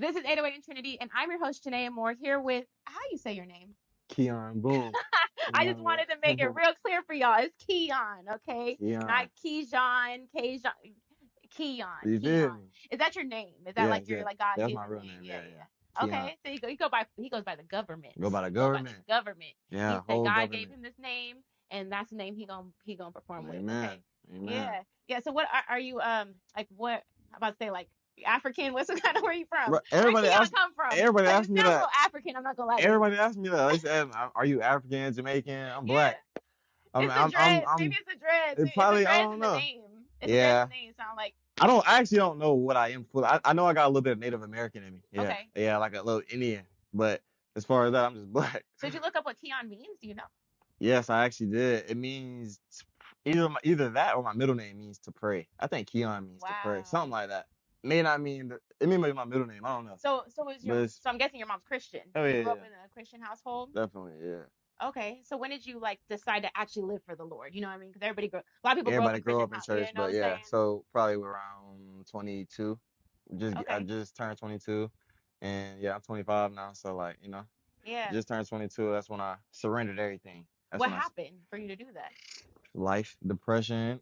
This is 808 and Trinity, and I'm your host, Janae Moore, here with, how you say your name? Kijan Boone. I just wanted to make it real clear for y'all. It's Kijan, okay? Not Kijan. Kijan. Kijan. You Kijan. feel me? Is that your name? Is that Yeah, like your yeah. like God That's given my real name? name. Yeah, Yeah, yeah. yeah. Kijan. Okay, so he goes by the government. Go by the He goes by government. the government. Yeah, He said whole God gave government. him this name, and that's the name he gonna perform with. Amen. Okay. Amen. Yeah. Yeah. So what are you like what I'm about to say like African? What's kind of where you from? Bro, Where Kian come from? everybody Because asked it me sounds a that. little African. I'm not gonna lie to you. Everybody asked me that. They said, "Are you African, Jamaican?" I'm black. It's the dreads. Maybe it's the dreads. It It's the probably, I dreads don't in the know. name. It's the dreads Yeah. in the name. Sound like. I actually don't know what I am. I know I got a little bit of Native American in me. Yeah. Okay. Yeah, like a little Indian. But as far as that, I'm just black. So did you look up what Kian means? Do you know? Yes, I actually did. It means either that or my middle name means to pray. I think Keon means to pray, something like that. May not mean it may be my middle name. I don't know. So I'm guessing your mom's Christian. Oh yeah, you grew up in a Christian household. Definitely, yeah. Okay, so when did you like decide to actually live for the Lord? You know what I mean? Because a lot of people grow up in church, you know but yeah. So probably around 22. I just turned 22, and yeah, I'm 25 now. So like just turned 22. That's when I surrendered everything. What happened for you to do that? Life, depression,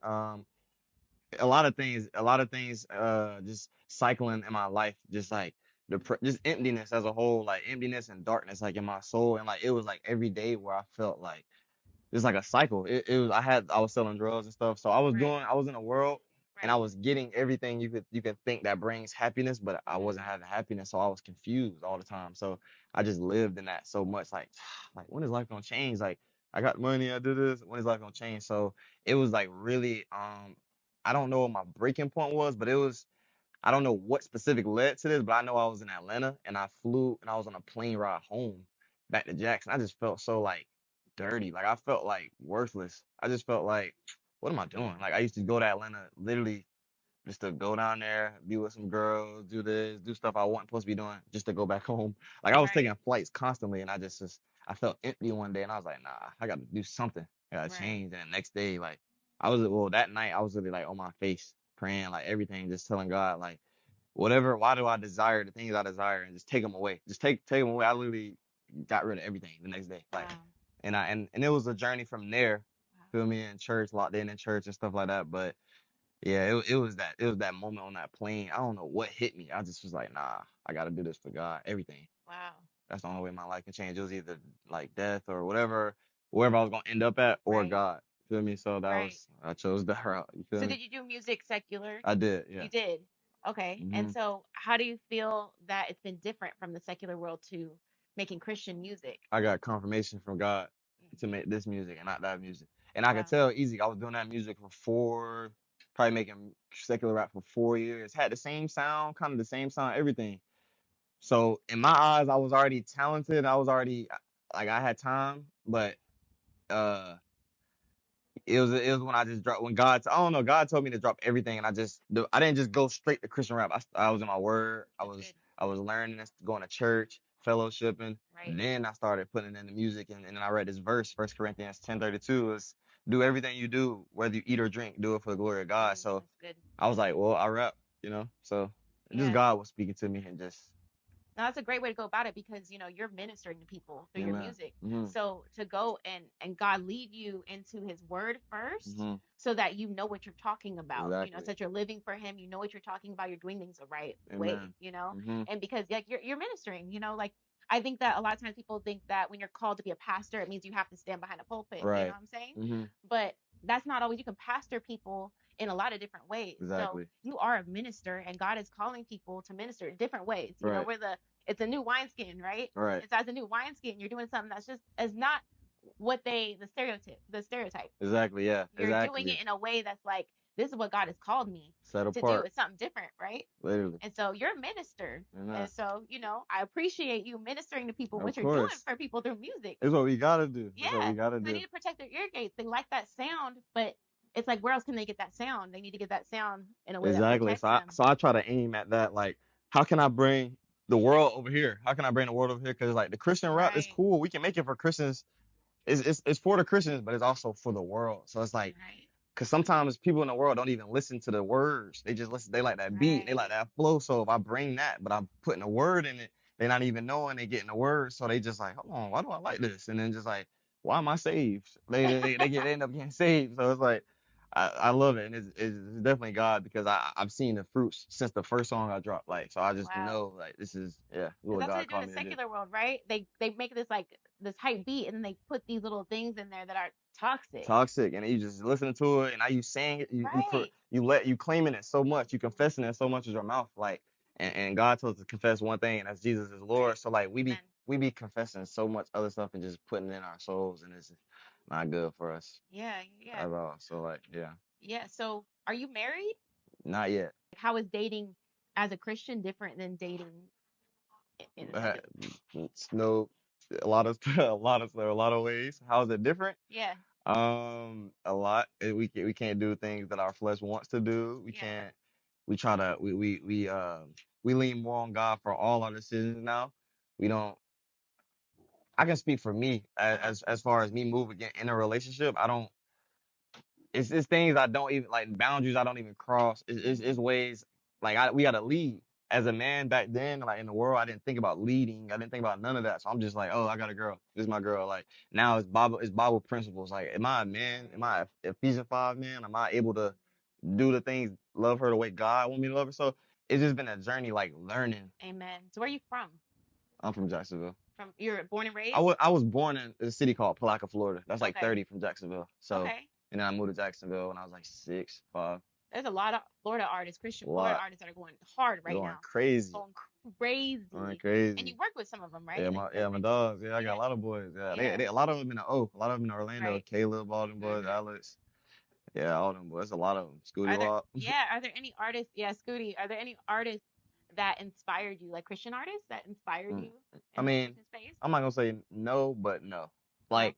a lot of things, just cycling in my life, just like just emptiness as a whole, like emptiness and darkness, like in my soul, and like it was like every day where I felt like it's like a cycle. It was I was selling drugs and stuff, so I was in a world, and I was getting everything you could think that brings happiness, but I wasn't having happiness, so I was confused all the time. So I just lived in that so much, like when is life gonna change? Like I got money, I do this. When is life gonna change? So it was like really I don't know what my breaking point was, but I don't know what specific led to this, but I know I was in Atlanta and I flew and I was on a plane ride home back to Jackson. I just felt so like dirty. Like I felt like worthless. I just felt like, what am I doing? Like I used to go to Atlanta literally just to go down there, be with some girls, do this, do stuff I wasn't supposed to be doing, just to go back home. Like I was taking flights constantly, and I felt empty one day, and I was like, nah, I got to do something. I got to change. And the next day, like that night I was really like on my face praying, like everything, just telling God, like whatever. Why do I desire the things I desire, and just take them away? Just take them away. I literally got rid of everything the next day, like, and it was a journey from there. Feel me, in church, locked in church and stuff like that, but. Yeah, it was that moment on that plane. I don't know what hit me. I just was like, nah, I gotta do this for God. Everything. Wow. That's the only way my life can change. It was either like death or wherever I was gonna end up at, or God. Feel me? So I chose that route. You feel me? So did you do music secular? I did, yeah. You did. Okay. And so how do you feel that it's been different from the secular world to making Christian music? I got confirmation from God to make this music and not that music. And I could tell easy. I was doing that music for probably making secular rap for 4 years. Had the same sound, kind of the same sound, everything. So in my eyes, I was already talented. I was already like I had time, but uh, it was when I just dropped when I don't know, God told me to drop everything, and I didn't just go straight to Christian rap. I was in my word. I was learning this, going to church, fellowshipping. And then I started putting in the music, and then I read this verse, 1 Corinthians 10:32 is do everything you do, whether you eat or drink, do it for the glory of God. So I was like, well, I rap, so just God was speaking to me and just. Now that's a great way to go about it because you're ministering to people through your music. So to go and God lead you into His Word first, so that you know what you're talking about. So that you're living for Him. You know what you're talking about. You're doing things the right way. And because like you're ministering. Like I think that a lot of times people think that when you're called to be a pastor, it means you have to stand behind a pulpit. Right. You know what I'm saying? But that's not always. You can pastor people in a lot of different ways. Exactly. So you are a minister, and God is calling people to minister in different ways. You know, it's a new wineskin, right? Right. It's as a new wineskin. You're doing something that's just as not what the stereotype. Exactly. Yeah. You're doing it in a way that's like, this is what God has called me to do. It's something different, right? Literally. And so you're a minister. And so, I appreciate you ministering to people, what you're doing for people through music. It's what we gotta do. Yeah. They need to protect their ear gates. They like that sound, but it's like, where else can they get that sound? They need to get that sound in a way that protects them. So I try to aim at that, like, how can I bring the world over here? How can I bring the world over here? Because like the Christian rap is cool. We can make it for Christians. It's for the Christians, but it's also for the world. So it's like Cause sometimes people in the world don't even listen to the words. They just listen. They like that beat. They like that flow. So if I bring that, but I'm putting a word in it, they're not even knowing they getting the word. So they just like, hold on, why do I like this? And then just like, why am I saved? They end up getting saved. So it's like, I love it, and it's definitely God because I've seen the fruits since the first song I dropped. Like, so I just know like this is Because what that's what they God do in called the me to do. secular world, right? They make this like this hype beat, and then they put these little things in there that are toxic. Toxic, and you just listening to it, and now you saying it, you claiming it so much, you confessing it so much with your mouth, like, and God told us to confess one thing, and that's Jesus is Lord. So like we be confessing so much other stuff and just putting it in our souls, and it's not good for us. Yeah. At all. So like, yeah. Yeah. So, are you married? Not yet. How is dating as a Christian different than dating in a secular? No, a lot of a lot of ways. How is it different? Yeah. A lot. We can't do things that our flesh wants to do. We can't. We try to. We lean more on God for all our decisions now. We don't. I can speak for me as far as me moving in a relationship. I don't. It's things I don't even like, boundaries I don't even cross. It's ways like we gotta lead. As a man back then, like in the world, I didn't think about leading. I didn't think about none of that. So I'm just like, oh, I got a girl. This is my girl. Like now it's Bible principles. Like, am I a man? Am I a Ephesians 5 man? Am I able to do the things, love her the way God want me to love her? So it's just been a journey, like learning. Amen. So, where are you from? I'm from Jacksonville. You're born and raised? I was born in a city called Palaca, Florida. That's like 30 from Jacksonville. So and then I moved to Jacksonville when I was like 6, 5. There's a lot of Florida artists, Christian Florida artists that are going hard right now. Crazy. Going crazy. Going crazy. And you work with some of them, right? Yeah, my dogs. Yeah, I got a lot of boys. Yeah, they a lot of them in the O. A lot of them in Orlando. Right. Caleb, all them boys, Alex. Yeah, all them boys. A lot of them. Scooty Wop. Are there any artists? Yeah, Scooty. Are there any artists that inspired you, like Christian artists that inspired you? I mean, I'm not gonna say no, but no. Like,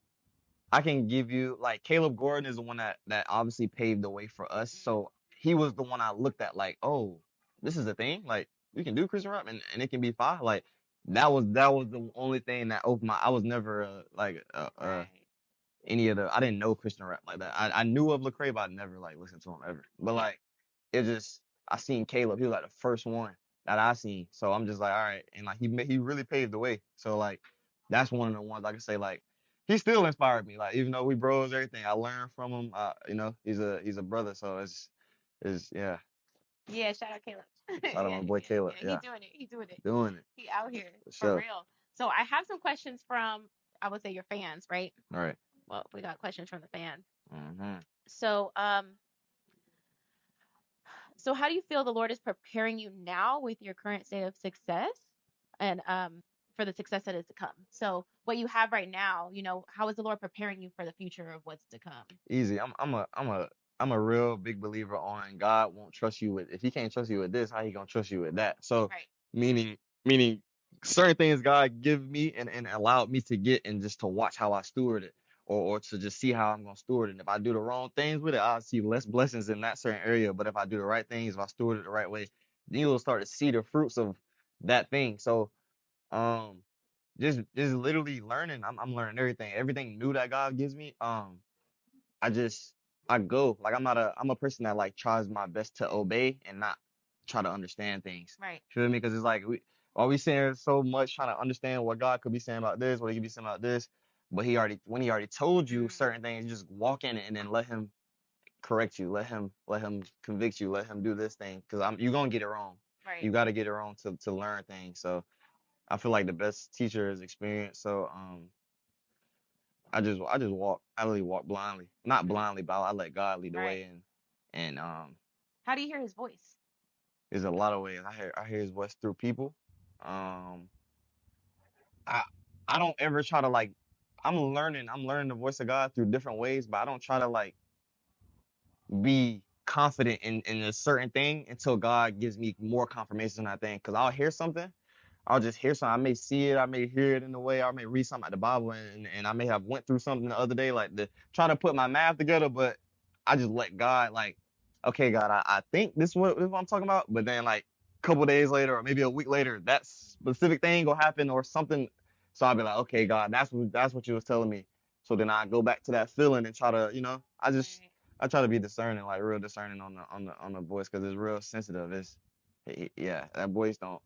I can give you, like, Caleb Gordon is the one that obviously paved the way for us. So he was the one I looked at like, oh, this is a thing. Like, we can do Christian rap and it can be fine. Like, that was the only thing that opened my. I was never any of the. I didn't know Christian rap like that. I knew of Lecrae, but I never like listened to him ever. But like, it just, I seen Caleb. He was like the first one that I seen. So I'm just like, all right, and like he really paved the way. So like, that's one of the ones I can say like, he still inspired me. Like, even though we bros, everything, I learned from him. You know, he's a brother. So it's yeah. Yeah, shout out Caleb. Shout out my boy Caleb. Yeah, He's doing it. Doing it. He out here for real. So I have some questions from, I would say, your fans, right? All right. Well, we got questions from the fans. Mm-hmm. So so how do you feel the Lord is preparing you now with your current state of success, and for the success that is to come? So what you have right now, you know, how is the Lord preparing you for the future of what's to come? Easy. I'm a real big believer on God won't trust you with, if he can't trust you with this, how he gonna trust you with that? So meaning certain things God give me and allowed me to get, and just to watch how I steward it, or to just see how I'm gonna steward it. And if I do the wrong things with it, I'll see less blessings in that certain area. But if I do the right things, if I steward it the right way, then you'll start to see the fruits of that thing. So just literally learning. I'm learning everything new that God gives me. I go, like, I'm a person that like tries my best to obey and not try to understand things. Right. You feel me? Because it's like we saying so much trying to understand what God could be saying about this, what he could be saying about this, but when he already told you certain things, you just walk in it and then let him correct you, let him convict you, let him do this thing, because you're gonna get it wrong. Right. You got to get it wrong to learn things. So I feel like the best teacher is experience. So I really walk blindly. Not blindly, but I let God lead the way, and how do you hear his voice? There's a lot of ways. I hear his voice through people. I don't ever try to like, I'm learning the voice of God through different ways, but I don't try to like be confident in a certain thing until God gives me more confirmation on that thing. Because I'll hear something, I'll just hear something. I may see it, I may hear it in a way, I may read something out the Bible, and I may have went through something the other day, like trying to put my math together, but I just let God, like, okay, God, I think this is what I'm talking about, but then like a couple days later or maybe a week later, that specific thing will happen or something. So I'll be like, okay, God, that's what you was telling me. So then I go back to that feeling and try to, I I try to be discerning, like real discerning on the voice, because it's real sensitive. Yeah, that voice don't.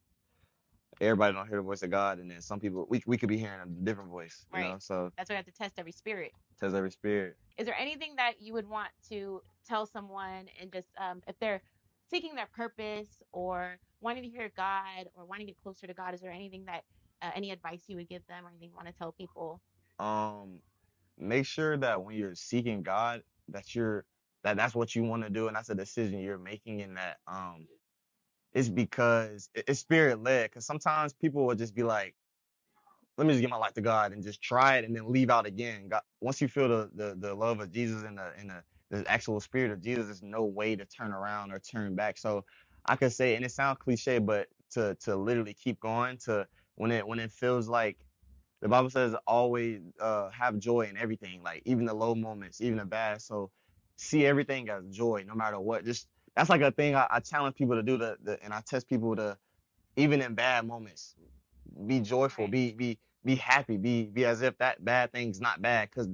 Everybody don't hear the voice of God, and then some people we could be hearing a different voice, you know. So that's why you have to test every spirit. Test every spirit. Is there anything that you would want to tell someone, and just if they're seeking their purpose or wanting to hear God or wanting to get closer to God? Is there anything that any advice you would give them, or anything you want to tell people? Make sure that when you're seeking God, that's what you want to do, and that's a decision you're making, and that it's because it's spirit led. Because sometimes people will just be like, let me just give my life to God and just try it and then leave out again. God, once you feel the love of Jesus and the actual spirit of Jesus, there's no way to turn around or turn back. So I could say, and it sounds cliche, but to literally keep going, to when it feels like, the Bible says always have joy in everything, like even the low moments, even the bad. So see everything as joy, no matter what. Just that's like a thing I challenge people to do, and I test people to, even in bad moments, be joyful, be happy, be as if that bad thing's not bad, because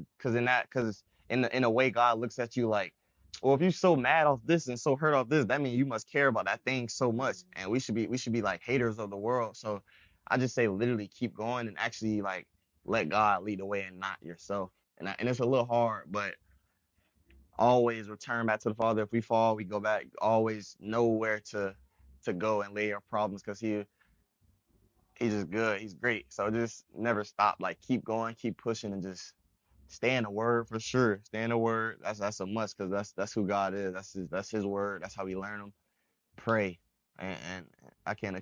in a way God looks at you like, well, if you're so mad off this and so hurt off this, that means you must care about that thing so much, and we should be like haters of the world. So I just say literally keep going and actually like let God lead the way and not yourself. And it's a little hard, but always return back to the Father. If we fall, we go back. Always know where to go and lay our problems, because he's just good. He's great. So just never stop. Like keep going, keep pushing, and just stay in the Word for sure. Stay in the Word. That's a must, because that's who God is. That's His Word. That's how we learn Him. Pray, and I can't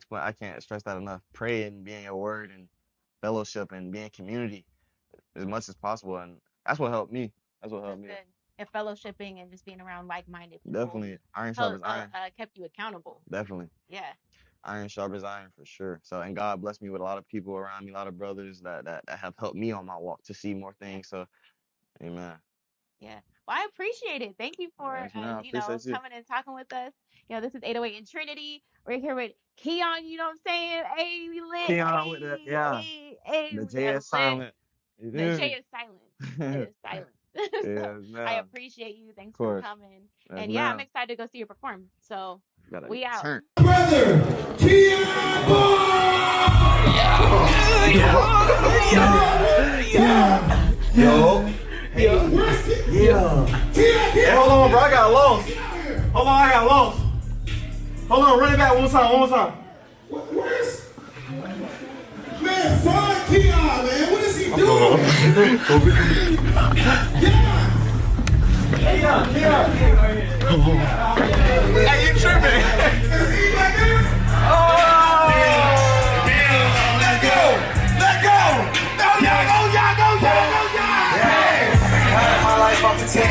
stress that enough. Pray and be in your Word and fellowship and be in community as much as possible, and that's what helped me. That's what helped me. And fellowshipping and just being around like-minded people. Definitely, iron sharpens iron. Kept you accountable. Definitely. Yeah. Iron sharpens iron for sure. So, and God blessed me with a lot of people around me, a lot of brothers that have helped me on my walk to see more things. So, amen. Yeah. Well, I appreciate it. Thank you for coming and talking with us. This is 808 in Trinity. We're here with Kijan. You know what I'm saying? Hey, we lit. Kijan with the the J is silent. The J is silent. It is silent. I appreciate you. Thanks for coming. And I'm excited to go see you perform. So we out. Brother Kijan Boone! Hey, hold on, bro. I got lost. Hold on, I got lost. Hold on, run it back one more time. Where's... Man, find Kijan, man. What is he doing? Kijan! Hey, you tripping? Is he back there? Let go! No, y'all go! Hey! My life off the tip.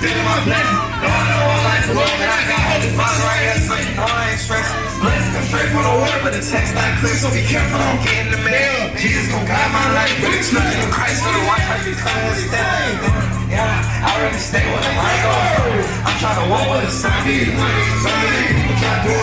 Feeling my blessing. No, I know my life's long, and I got holy father right here, so you know I ain't stressing. Blessings come straight from the word, but the text not clear, so be careful, don't get in the mail. Jesus gon' guide my life, but it's nothing in Christ, for the watch how you come and step. Yeah, I already stay with him, I go. I'm trying to walk with the sun, some of these people try doing me.